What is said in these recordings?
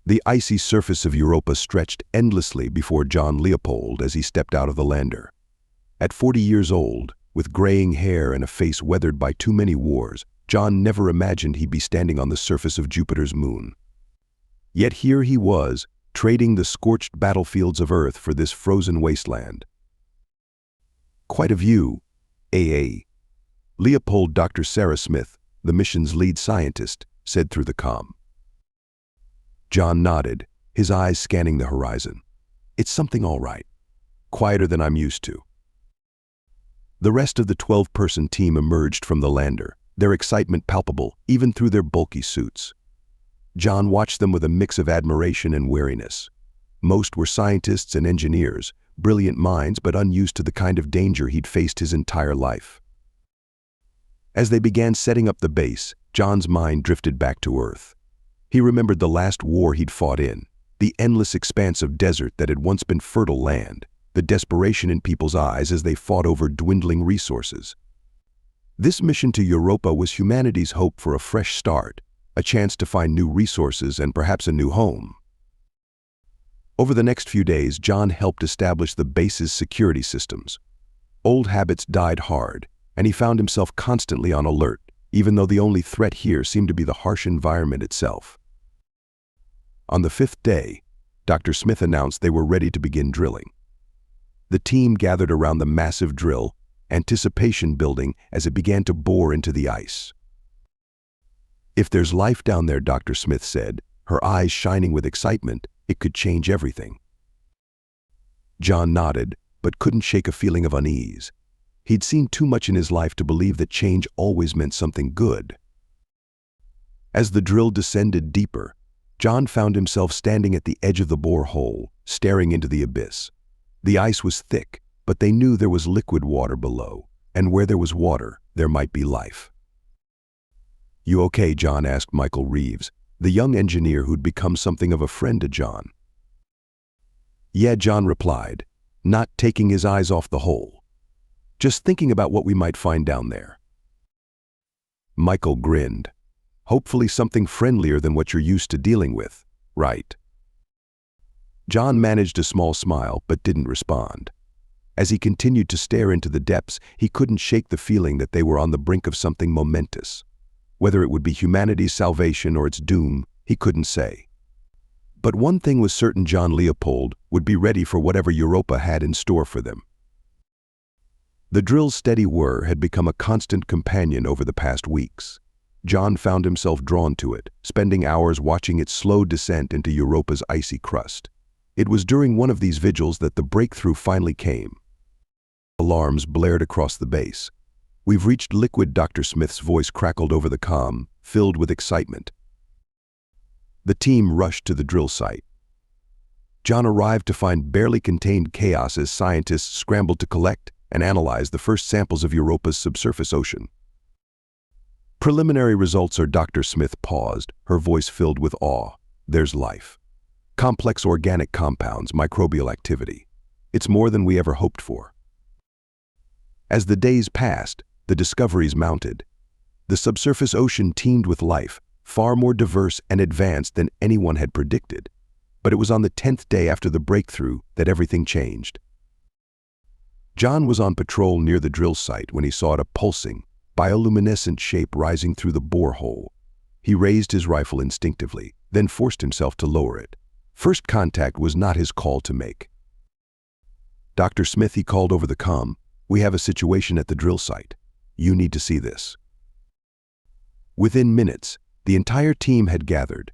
The icy surface of Europa stretched endlessly before John Leopold as he stepped out of the lander. At 40 years old, with graying hair and a face weathered by too many wars, John never imagined he'd be standing on the surface of Jupiter's moon. Yet here he was, trading the scorched battlefields of Earth for this frozen wasteland. "Quite a view, A.A." Leopold Dr. Sarah Smith, the mission's lead scientist, said through the comm. John nodded, his eyes scanning the horizon. "It's something all right. Quieter than I'm used to." The rest of the 12-person team emerged from the lander, their excitement palpable even through their bulky suits. John watched them with a mix of admiration and wariness. Most were scientists and engineers, brilliant minds but unused to the kind of danger he'd faced his entire life. As they began setting up the base, John's mind drifted back to Earth. He remembered the last war he'd fought in, the endless expanse of desert that had once been fertile land, the desperation in people's eyes as they fought over dwindling resources. This mission to Europa was humanity's hope for a fresh start, a chance to find new resources and perhaps a new home. Over the next few days, John helped establish the base's security systems. Old habits died hard, and he found himself constantly on alert, even though the only threat here seemed to be the harsh environment itself. On the 5th day, Dr. Smith announced they were ready to begin drilling. The team gathered around the massive drill, anticipation building as it began to bore into the ice. "If there's life down there," Dr. Smith said, her eyes shining with excitement, "it could change everything." John nodded, but couldn't shake a feeling of unease. He'd seen too much in his life to believe that change always meant something good. As the drill descended deeper, John found himself standing at the edge of the borehole, staring into the abyss. The ice was thick, but they knew there was liquid water below, and where there was water, there might be life. "You okay?" John asked Michael Reeves, the young engineer who'd become something of a friend to John. "Yeah," John replied, not taking his eyes off the hole. "Just thinking about what we might find down there." Michael grinned. "Hopefully something friendlier than what you're used to dealing with, right?" John managed a small smile but didn't respond. As he continued to stare into the depths, he couldn't shake the feeling that they were on the brink of something momentous. Whether it would be humanity's salvation or its doom, he couldn't say. But one thing was certain: John Leopold would be ready for whatever Europa had in store for them. The drill's steady whir had become a constant companion over the past weeks. John found himself drawn to it, spending hours watching its slow descent into Europa's icy crust. It was during one of these vigils that the breakthrough finally came. Alarms blared across the base. "We've reached liquid," Dr. Smith's voice crackled over the comm, filled with excitement. The team rushed to the drill site. John arrived to find barely contained chaos as scientists scrambled to collect and analyze the first samples of Europa's subsurface ocean. "Preliminary results are..." Dr. Smith paused, her voice filled with awe. "There's life. Complex organic compounds, microbial activity. It's more than we ever hoped for." As the days passed, the discoveries mounted. The subsurface ocean teemed with life, far more diverse and advanced than anyone had predicted. But it was on the 10th day after the breakthrough that everything changed. John was on patrol near the drill site when he saw a pulsing, bioluminescent shape rising through the borehole. He raised his rifle instinctively, then forced himself to lower it. First contact was not his call to make. "Dr. Smith," he called over the comm, "we have a situation at the drill site. You need to see this." Within minutes, the entire team had gathered.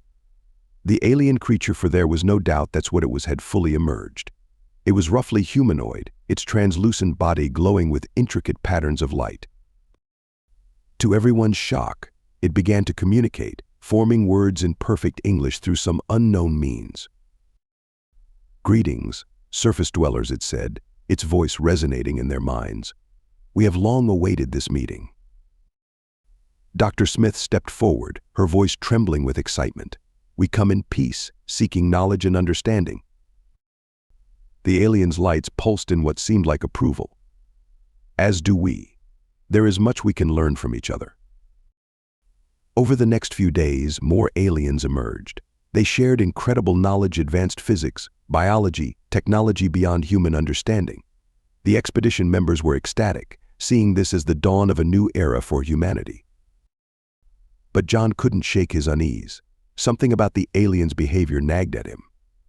The alien creature, for there was no doubt that's what it was, had fully emerged. It was roughly humanoid, its translucent body glowing with intricate patterns of light. To everyone's shock, it began to communicate, forming words in perfect English through some unknown means. "Greetings, surface dwellers," it said, its voice resonating in their minds. "We have long awaited this meeting." Dr. Smith stepped forward, her voice trembling with excitement. "We come in peace, seeking knowledge and understanding." The alien's lights pulsed in what seemed like approval. "As do we. There is much we can learn from each other." Over the next few days, more aliens emerged. They shared incredible knowledge, advanced physics, biology, technology beyond human understanding. The expedition members were ecstatic, seeing this as the dawn of a new era for humanity. But John couldn't shake his unease. Something about the aliens' behavior nagged at him.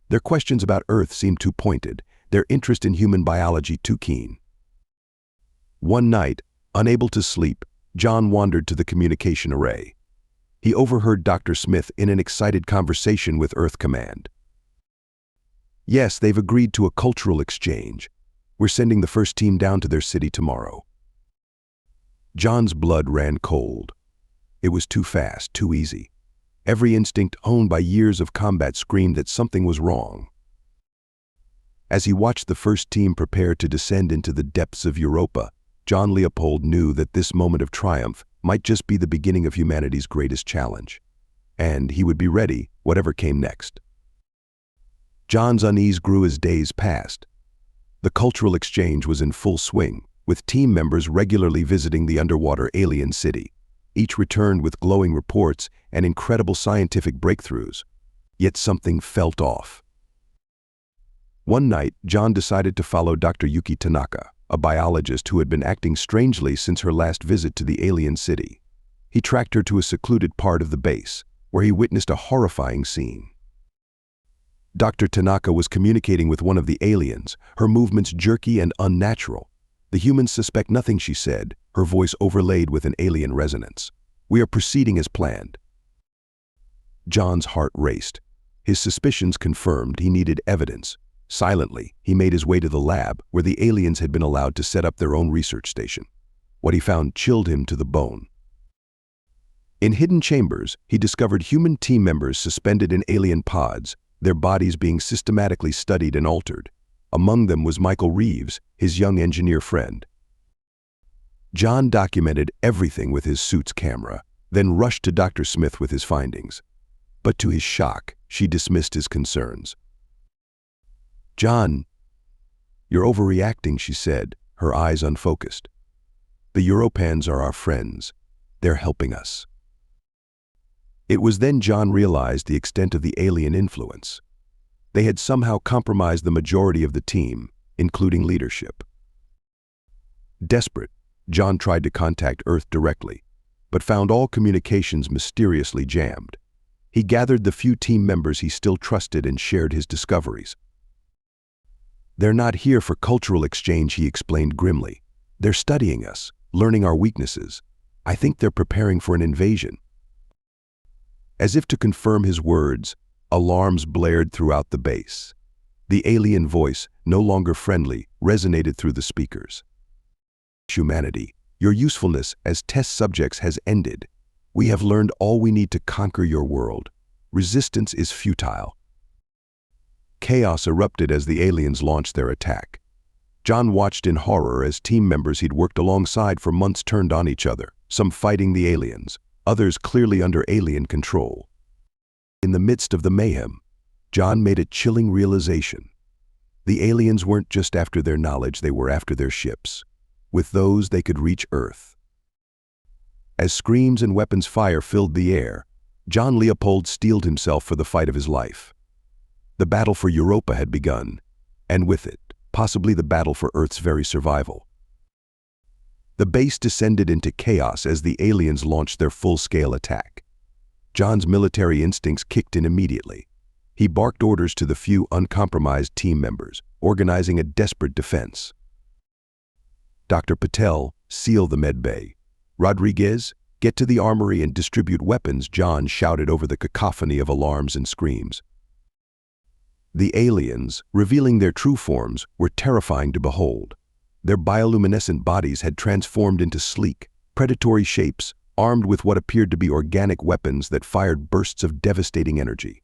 Their questions about Earth seemed too pointed, their interest in human biology too keen. One night, unable to sleep, John wandered to the communication array. He overheard Dr. Smith in an excited conversation with Earth Command. "Yes, they've agreed to a cultural exchange. We're sending the first team down to their city tomorrow." John's blood ran cold. It was too fast, too easy. Every instinct honed by years of combat screamed that something was wrong. As he watched the first team prepare to descend into the depths of Europa, John Leopold knew that this moment of triumph might just be the beginning of humanity's greatest challenge. And he would be ready, whatever came next. John's unease grew as days passed. The cultural exchange was in full swing, with team members regularly visiting the underwater alien city. Each returned with glowing reports and incredible scientific breakthroughs. Yet something felt off. One night, John decided to follow Dr. Yuki Tanaka, a biologist who had been acting strangely since her last visit to the alien city. He tracked her to a secluded part of the base, where he witnessed a horrifying scene. Dr. Tanaka was communicating with one of the aliens, her movements jerky and unnatural. The humans suspect nothing, she said, her voice overlaid with an alien resonance. "We are proceeding as planned." John's heart raced. His suspicions confirmed he needed evidence. Silently, he made his way to the lab, where the aliens had been allowed to set up their own research station. What he found chilled him to the bone. In hidden chambers, he discovered human team members suspended in alien pods, their bodies being systematically studied and altered. Among them was Michael Reeves, his young engineer friend. John documented everything with his suit's camera, then rushed to Dr. Smith with his findings. But to his shock, she dismissed his concerns. "John, you're overreacting," she said, her eyes unfocused. "The Europans are our friends. They're helping us." It was then John realized the extent of the alien influence. They had somehow compromised the majority of the team, including leadership. Desperate, John tried to contact Earth directly, but found all communications mysteriously jammed. He gathered the few team members he still trusted and shared his discoveries. "They're not here for cultural exchange," he explained grimly. "They're studying us, learning our weaknesses. I think they're preparing for an invasion." As if to confirm his words, alarms blared throughout the base. The alien voice, no longer friendly, resonated through the speakers. "Humanity, your usefulness as test subjects has ended. We have learned all we need to conquer your world. Resistance is futile." Chaos erupted as the aliens launched their attack. John watched in horror as team members he'd worked alongside for months turned on each other, some fighting the aliens, others clearly under alien control. In the midst of the mayhem, John made a chilling realization. The aliens weren't just after their knowledge, they were after their ships. With those, they could reach Earth. As screams and weapons fire filled the air, John Leopold steeled himself for the fight of his life. The battle for Europa had begun, and with it, possibly the battle for Earth's very survival. The base descended into chaos as the aliens launched their full-scale attack. John's military instincts kicked in immediately. He barked orders to the few uncompromised team members, organizing a desperate defense. "Dr. Patel, seal the medbay. Rodriguez, get to the armory and distribute weapons," John shouted over the cacophony of alarms and screams. The aliens, revealing their true forms, were terrifying to behold. Their bioluminescent bodies had transformed into sleek, predatory shapes, armed with what appeared to be organic weapons that fired bursts of devastating energy.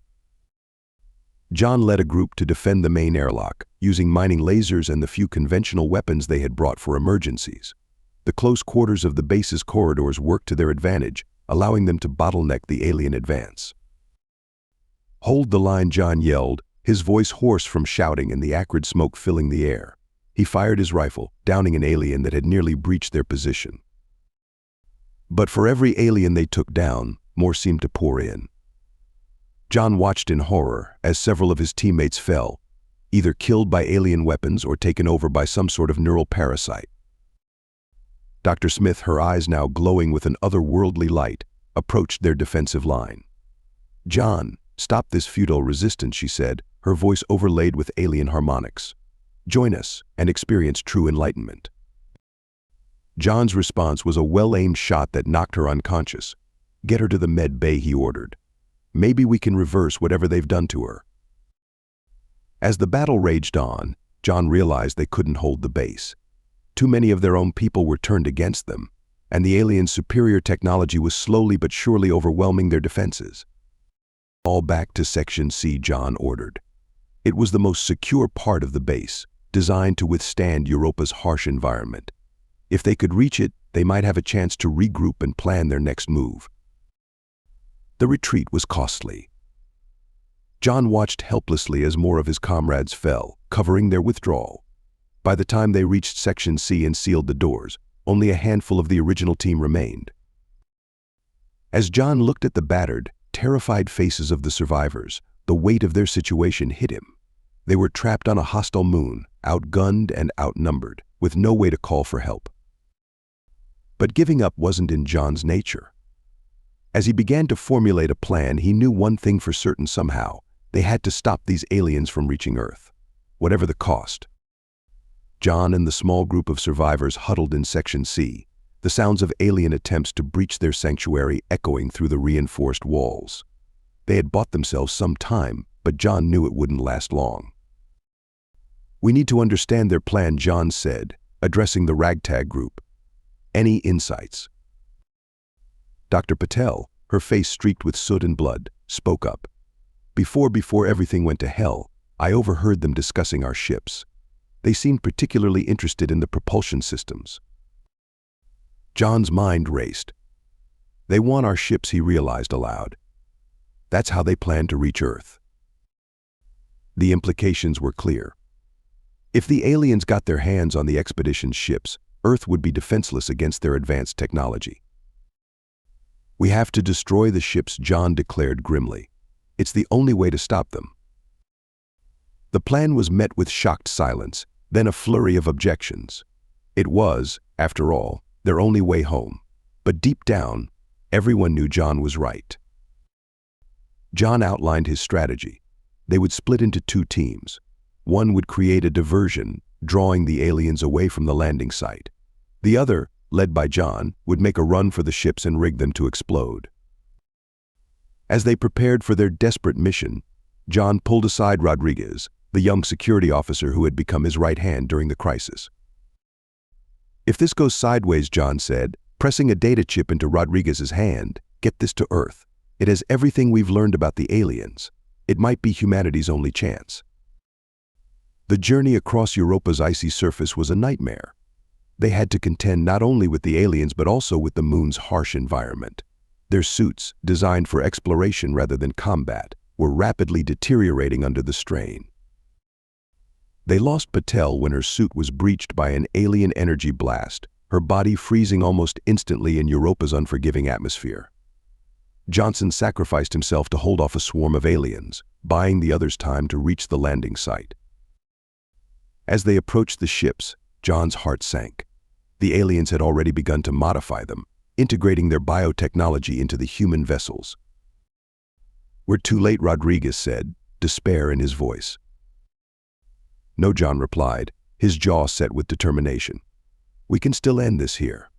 John led a group to defend the main airlock, using mining lasers and the few conventional weapons they had brought for emergencies. The close quarters of the base's corridors worked to their advantage, allowing them to bottleneck the alien advance. "Hold the line," John yelled, his voice hoarse from shouting and the acrid smoke filling the air. He fired his rifle, downing an alien that had nearly breached their position. But for every alien they took down, more seemed to pour in. John watched in horror as several of his teammates fell, either killed by alien weapons or taken over by some sort of neural parasite. Dr. Smith, her eyes now glowing with an otherworldly light, approached their defensive line. "John, stop this futile resistance," she said, her voice overlaid with alien harmonics. "Join us and experience true enlightenment." John's response was a well-aimed shot that knocked her unconscious. "Get her to the med bay," he ordered. "Maybe we can reverse whatever they've done to her." As the battle raged on, John realized they couldn't hold the base. Too many of their own people were turned against them, and the aliens' superior technology was slowly but surely overwhelming their defenses. "All back to Section C," John ordered. It was the most secure part of the base, designed to withstand Europa's harsh environment. If they could reach it, they might have a chance to regroup and plan their next move. The retreat was costly. John watched helplessly as more of his comrades fell, covering their withdrawal. By the time they reached Section C and sealed the doors, only a handful of the original team remained. As John looked at the battered, terrified faces of the survivors, the weight of their situation hit him. They were trapped on a hostile moon, outgunned and outnumbered, with no way to call for help. But giving up wasn't in John's nature. As he began to formulate a plan, he knew one thing for certain somehow: they had to stop these aliens from reaching Earth, whatever the cost. John and the small group of survivors huddled in Section C, the sounds of alien attempts to breach their sanctuary echoing through the reinforced walls. They had bought themselves some time, but John knew it wouldn't last long. "We need to understand their plan," John said, addressing the ragtag group. "Any insights?" Dr. Patel, her face streaked with soot and blood, spoke up. Before everything went to hell, I overheard them discussing our ships. They seemed particularly interested in the propulsion systems." John's mind raced. "They want our ships," he realized aloud. "That's how they plan to reach Earth." The implications were clear. If the aliens got their hands on the expedition's ships, Earth would be defenseless against their advanced technology. "We have to destroy the ships," John declared grimly. "It's the only way to stop them." The plan was met with shocked silence, then a flurry of objections. It was, after all, their only way home. But deep down, everyone knew John was right. John outlined his strategy. They would split into two teams. One would create a diversion, drawing the aliens away from the landing site. The other, led by John, would make a run for the ships and rig them to explode. As they prepared for their desperate mission, John pulled aside Rodriguez, the young security officer who had become his right hand during the crisis. "If this goes sideways," John said, pressing a data chip into Rodriguez's hand, "get this to Earth. It has everything we've learned about the aliens. It might be humanity's only chance." The journey across Europa's icy surface was a nightmare. They had to contend not only with the aliens but also with the moon's harsh environment. Their suits, designed for exploration rather than combat, were rapidly deteriorating under the strain. They lost Patel when her suit was breached by an alien energy blast, her body freezing almost instantly in Europa's unforgiving atmosphere. Johnson sacrificed himself to hold off a swarm of aliens, buying the others time to reach the landing site. As they approached the ships, John's heart sank. The aliens had already begun to modify them, integrating their biotechnology into the human vessels. "We're too late," Rodriguez said, despair in his voice. "No," John replied, his jaw set with determination. "We can still end this here."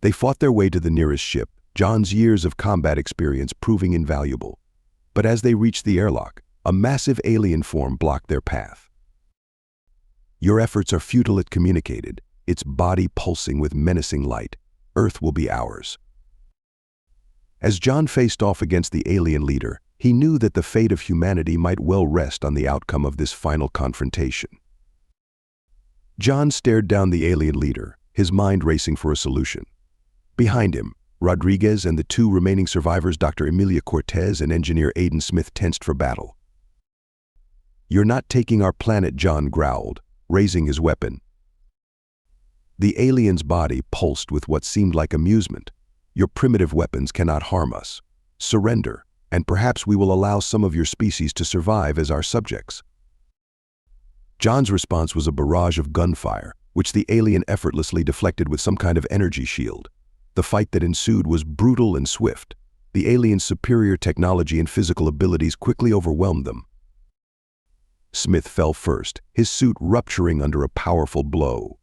They fought their way to the nearest ship, John's years of combat experience proving invaluable. But as they reached the airlock, a massive alien form blocked their path. "Your efforts are futile," it communicated, its body pulsing with menacing light. "Earth will be ours." As John faced off against the alien leader, he knew that the fate of humanity might well rest on the outcome of this final confrontation. John stared down the alien leader, his mind racing for a solution. Behind him, Rodriguez and the two remaining survivors, Dr. Emilia Cortez and Engineer Aiden Smith, tensed for battle. "You're not taking our planet," John growled, raising his weapon. The alien's body pulsed with what seemed like amusement. "Your primitive weapons cannot harm us. Surrender, and perhaps we will allow some of your species to survive as our subjects." John's response was a barrage of gunfire, which the alien effortlessly deflected with some kind of energy shield. The fight that ensued was brutal and swift. The alien's superior technology and physical abilities quickly overwhelmed them. Smith fell first, his suit rupturing under a powerful blow.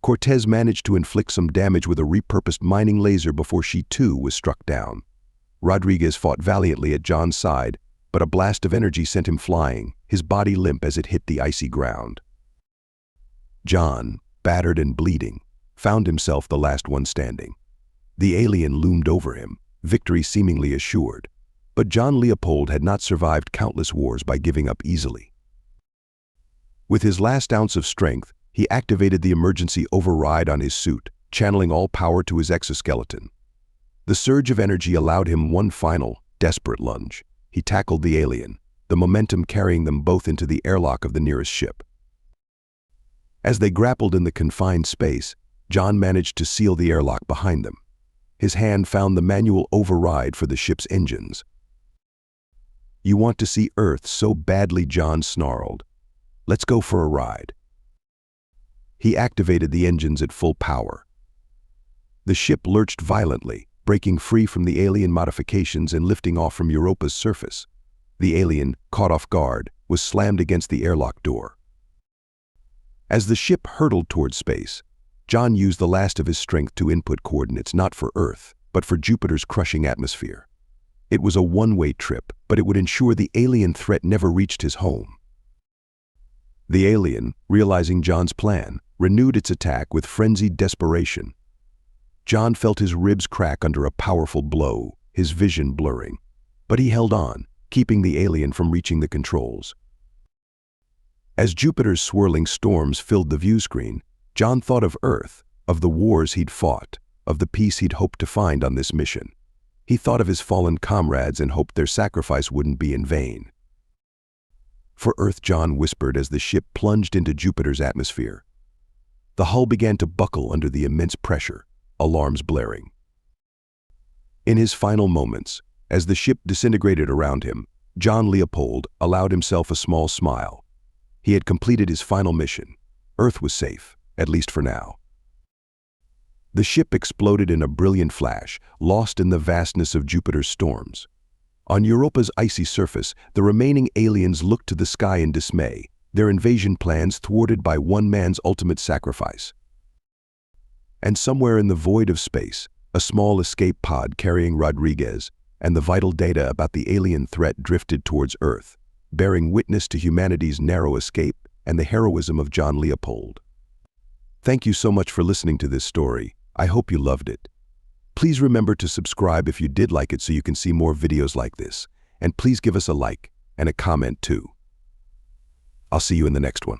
Cortez managed to inflict some damage with a repurposed mining laser before she too was struck down. Rodriguez fought valiantly at John's side, but a blast of energy sent him flying, his body limp as it hit the icy ground. John, battered and bleeding, found himself the last one standing. The alien loomed over him, victory seemingly assured. But John Leopold had not survived countless wars by giving up easily. With his last ounce of strength, he activated the emergency override on his suit, channeling all power to his exoskeleton. The surge of energy allowed him one final, desperate lunge. He tackled the alien, the momentum carrying them both into the airlock of the nearest ship. As they grappled in the confined space, John managed to seal the airlock behind them. His hand found the manual override for the ship's engines. "You want to see Earth so badly," John snarled. "Let's go for a ride." He activated the engines at full power. The ship lurched violently, breaking free from the alien modifications and lifting off from Europa's surface. The alien, caught off guard, was slammed against the airlock door. As the ship hurtled toward space, John used the last of his strength to input coordinates not for Earth, but for Jupiter's crushing atmosphere. It was a one-way trip, but it would ensure the alien threat never reached his home. The alien, realizing John's plan, renewed its attack with frenzied desperation. John felt his ribs crack under a powerful blow, his vision blurring. But he held on, keeping the alien from reaching the controls. As Jupiter's swirling storms filled the view screen, John thought of Earth, of the wars he'd fought, of the peace he'd hoped to find on this mission. He thought of his fallen comrades and hoped their sacrifice wouldn't be in vain. "For Earth," John whispered as the ship plunged into Jupiter's atmosphere. The hull began to buckle under the immense pressure, alarms blaring. In his final moments, as the ship disintegrated around him, John Leopold allowed himself a small smile. He had completed his final mission. Earth was safe, at least for now. The ship exploded in a brilliant flash, lost in the vastness of Jupiter's storms. On Europa's icy surface, the remaining aliens looked to the sky in dismay, their invasion plans thwarted by one man's ultimate sacrifice. And somewhere in the void of space, a small escape pod carrying Rodriguez and the vital data about the alien threat drifted towards Earth, bearing witness to humanity's narrow escape and the heroism of John Leopold. Thank you so much for listening to this story. I hope you loved it. Please remember to subscribe if you did like it so you can see more videos like this. And please give us a like and a comment too. I'll see you in the next one.